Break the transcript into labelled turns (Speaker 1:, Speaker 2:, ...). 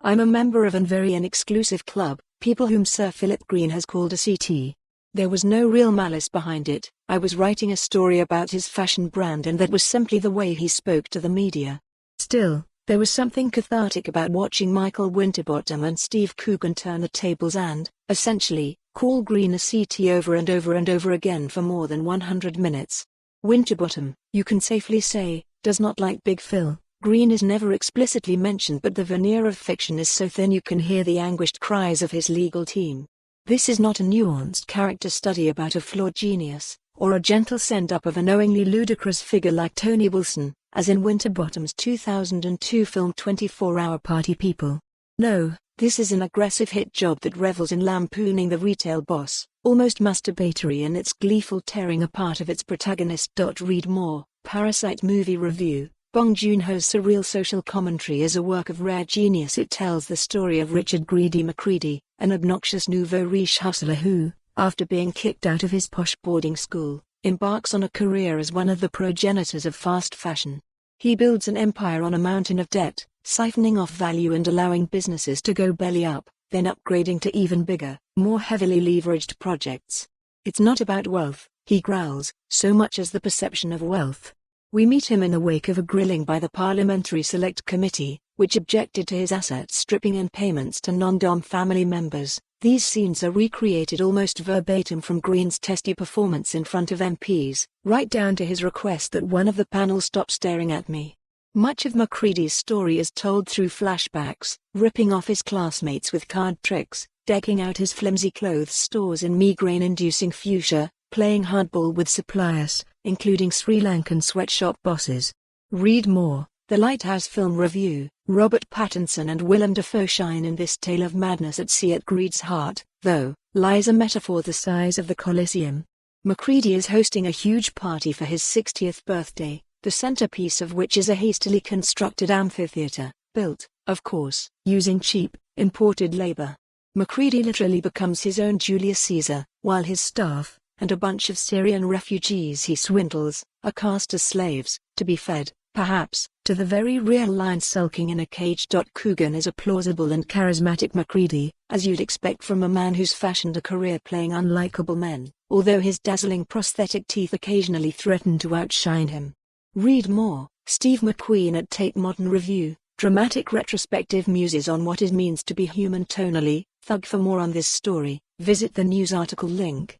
Speaker 1: I'm a member of an very exclusive club, people whom Sir Philip Green has called a CT. There was no real malice behind it. I was writing a story about his fashion brand and that was simply the way he spoke to the media. Still, there was something cathartic about watching Michael Winterbottom and Steve Coogan turn the tables and, essentially, call Green a CT over and over and over again for more than 100 minutes. Winterbottom, you can safely say, does not like Big Phil. Green is never explicitly mentioned, but the veneer of fiction is so thin you can hear the anguished cries of his legal team. This is not a nuanced character study about a flawed genius, or a gentle send-up of a knowingly ludicrous figure like Tony Wilson, as in Winterbottom's 2002 film 24-Hour Party People. No, this is an aggressive hit job that revels in lampooning the retail boss, almost masturbatory in its gleeful tearing apart of its protagonist.Read more. Parasite movie review. Bong Joon Ho's surreal social commentary is a work of rare genius. It tells the story of Richard Greedy McCreadie, an obnoxious nouveau riche hustler who, after being kicked out of his posh boarding school, embarks on a career as one of the progenitors of fast fashion. He builds an empire on a mountain of debt, siphoning off value and allowing businesses to go belly up, then upgrading to even bigger, more heavily leveraged projects. It's not about wealth, he growls, so much as the perception of wealth. We meet him in the wake of a grilling by the Parliamentary Select Committee, which objected to his asset stripping and payments to non-dom family members. These scenes are recreated almost verbatim from Green's testy performance in front of MPs, right down to his request that one of the panel stop staring at me. Much of McCreadie's story is told through flashbacks, ripping off his classmates with card tricks, decking out his flimsy clothes stores in migraine-inducing fuchsia, playing hardball with suppliers, including Sri Lankan sweatshop bosses. Read more. The Lighthouse Film Review. Robert Pattinson and Willem Dafoe shine in this tale of madness at sea. At Greed's heart, though, lies a metaphor the size of the Colosseum. McCreadie is hosting a huge party for his 60th birthday, the centerpiece of which is a hastily constructed amphitheater, built, of course, using cheap, imported labor. McCreadie literally becomes his own Julius Caesar, while his staff, and a bunch of Syrian refugees he swindles, are cast as slaves, to be fed, perhaps, to the very real lion sulking in a cage. Coogan is a plausible and charismatic McCreadie, as you'd expect from a man who's fashioned a career playing unlikable men, although his dazzling prosthetic teeth occasionally threaten to outshine him. Read more. Steve McQueen at Tate Modern Review. Dramatic retrospective muses on what it means to be human tonally, thug. For more on this story, visit the news article link.